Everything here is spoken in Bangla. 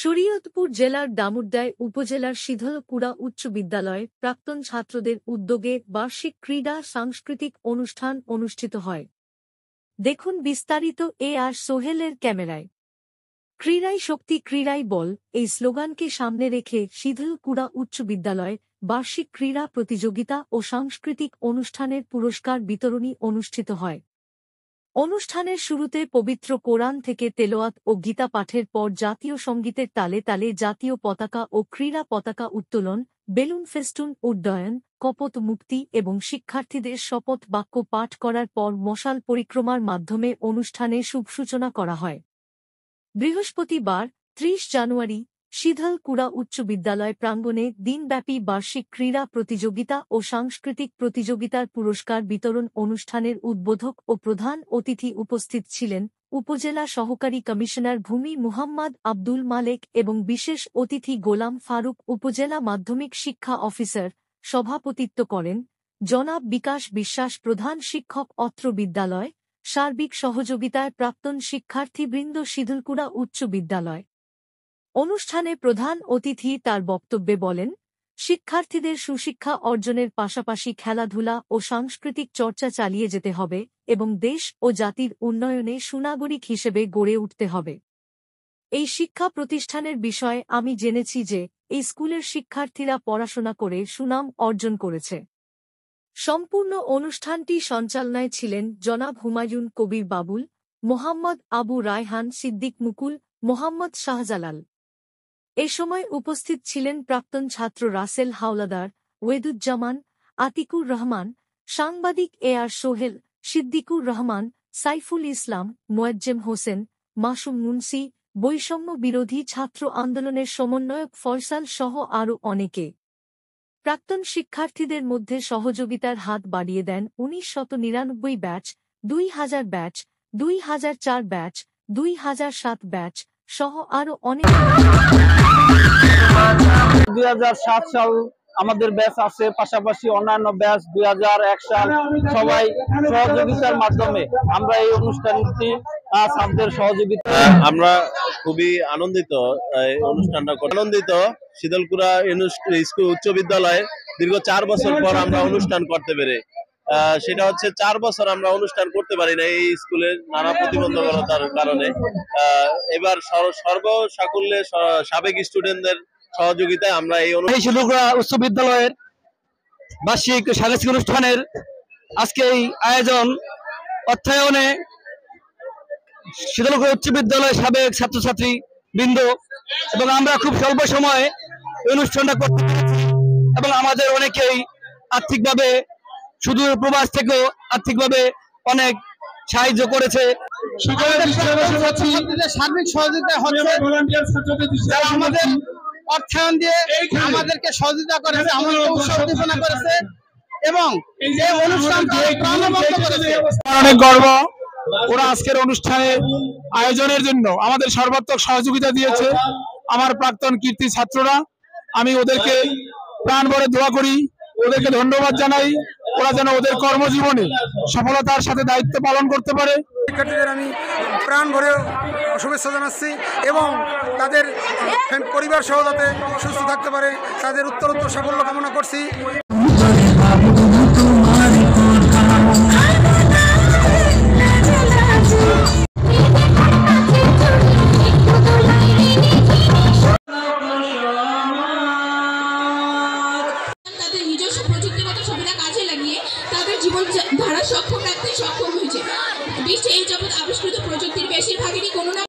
শরীয়তপুর জেলার দামুড়দায় উপজেলার সিধলকুড়া উচ্চ বিদ্যালয়ে প্রাক্তন ছাত্রদের উদ্যোগে বার্ষিক ক্রীড়া সাংস্কৃতিক অনুষ্ঠান অনুষ্ঠিত হয়। দেখুন বিস্তারিত আর সোহেলের ক্যামেরায়। ক্রীড়াই শক্তি, ক্রীড়াই বল এই স্লোগানকে সামনে রেখে সিধলকুড়া উচ্চ বিদ্যালয়ে বার্ষিক ক্রীড়া প্রতিযোগিতা ও সাংস্কৃতিক অনুষ্ঠানের পুরস্কার বিতরণী অনুষ্ঠিত হয়। অনুষ্ঠানের শুরুতে পবিত্র কোরআন থেকে তেলাওয়াত ও গীতা পাঠের পর জাতীয় সঙ্গীতের তালে তালে জাতীয় পতাকা ও ক্রীড়া পতাকা উত্তোলন, বেলুন ফেস্টুন উড্ডয়ন, কপোত মুক্তি এবং শিক্ষার্থীদের শপথ বাক্য পাঠ করার পর মশাল পরিক্রমার মাধ্যমে অনুষ্ঠানে শুভ সূচনা করা হয়। বৃহস্পতিবার ৩০ জানুয়ারি সিধলকুড়া উচ্চ বিদ্যালয় প্রাঙ্গণে দিনব্যাপী বার্ষিক ক্রীড়া প্রতিযোগিতা ও সাংস্কৃতিক প্রতিযোগিতার পুরস্কার বিতরণ অনুষ্ঠানের উদ্বোধক ও প্রধান অতিথি উপস্থিত ছিলেন উপজেলা সহকারী কমিশনার ভূমি মুহাম্মদ আব্দুল মালেক এবং বিশেষ অতিথি গোলাম ফারুক। উপজেলা মাধ্যমিক শিক্ষা অফিসার সভাপতিত্ব করেন জনাব বিকাশ বিশ্বাস, প্রধান শিক্ষক অত্র বিদ্যালয়, সার্বিক সহযোগিতায় প্রাক্তন শিক্ষার্থীবৃন্দ সিধলকুড়া উচ্চ বিদ্যালয়। অনুষ্ঠানে প্রধান অতিথি তার বক্তব্যে বলেন, শিক্ষার্থীদের সুশিক্ষা অর্জনের পাশাপাশি খেলাধুলা ও সাংস্কৃতিক চর্চা চালিয়ে যেতে হবে এবং দেশ ও জাতির উন্নয়নে সুনাগরিক হিসেবে গড়ে উঠতে হবে। এই শিক্ষা প্রতিষ্ঠানের বিষয়ে আমি জেনেছি যে এই স্কুলের শিক্ষার্থীরা পড়াশোনা করে সুনাম অর্জন করেছে। সম্পূর্ণ অনুষ্ঠানটি সঞ্চালনায় ছিলেন জনাব হুমায়ুন কবির বাবুল, মোহাম্মদ আবু রায়হান সিদ্দিক মুকুল, মোহাম্মদ শাহজালাল। এ সময় উপস্থিত ছিলেন প্রাক্তন ছাত্র রাসেল হাওলাদার, ওয়েদুজ্জামান, আতিকুর রহমান, সাংবাদিক আর সোহেল, সিদ্দিকুর রহমান, সাইফুল ইসলাম, মোয়াজ্জেম হোসেন, মাসুম মুন্সি, বৈষম্য বিরোধী ছাত্র আন্দোলনের সমন্বয়ক ফয়সাল সহ আরও অনেকে। প্রাক্তন শিক্ষার্থীদের মধ্যে সহযোগিতার হাত বাড়িয়ে দেন ১৯৯৯ ব্যাচ, ২০০০ ব্যাচ, ২০০৪ ব্যাচ, ২০০৭ ব্যাচ সহ আরো অনেক। ২০০৭ সাল আমাদের ব্যাচ আছে, পাশাপাশি অন্যান্য ব্যাচ ২০০১ সাল, সবাই সহযোগিতার মাধ্যমে আমরা এই অনুষ্ঠানটি ছাত্রদের সহযোগিতা আমরা খুবই আনন্দিত। এই অনুষ্ঠানটা আনন্দিত। সিধলকুড়া উচ্চ বিদ্যালয়ে দীর্ঘ ৪ বছর পর আমরা অনুষ্ঠান করতে পেরে, সেটা হচ্ছে ৪ বছর আমরা অনুষ্ঠান করতে পারি না এই স্কুলের নানা প্রতিবন্ধকতার কারণে। এবার সর্বসাকুল্যে সাবেক স্টুডেন্টদের সহযোগিতায় আমরা এই সিধলকুড়া উচ্চ বিদ্যালয়ের বার্ষিক সাংস্কৃতিক অনুষ্ঠানের আজকে এই আয়োজন অর্থায়নে সিধলকুড়া উচ্চ বিদ্যালয়ের সাবেক ছাত্রছাত্রী বৃন্দ এবং আমরা খুব স্বল্প সময়ে অনুষ্ঠানটা করতে পেরেছি এবং আমাদের অনেকেই আর্থিকভাবে শুধু প্রবাস থেকেও আর্থিকভাবে অনেক সাহায্য করেছে। সার্বিক সহযোগিতা হচ্ছে, যারা আমাদের অর্থায়ন দিয়ে আমাদেরকে সহযোগিতা করেছে, আমাদের উৎসাহ উদ্দীপনা করেছে এবং এই অনুষ্ঠানটা প্রাণবন্ত করেছে। অনেক গর্ব, ওরা আজকের অনুষ্ঠানের আয়োজনের জন্য আমাদের সর্বাত্মক সহযোগিতা দিয়েছে আমার প্রাক্তন কীর্তি ছাত্ররা। আমি ওদেরকে প্রাণ ভরে দোয়া করি, ওদেরকে ধন্যবাদ জানাই। ওরা যেন ওদের কর্মজীবনে সফলতার সাথে দায়িত্ব পালন করতে পারে। শিক্ষার্থীদের আমি প্রাণ ভরে শুভেচ্ছা জানাচ্ছি এবং তাদের পরিবার সহ যাতে সুস্থ থাকতে পারে তাদের উত্তরোত্তর সাফল্য কামনা করছি। জীবন ধারা সক্ষম রাখতে সক্ষম হয়েছে। বিশ্বে এই জগৎ আবিষ্কৃত প্রযুক্তির বেশিরভাগেরই কোনো না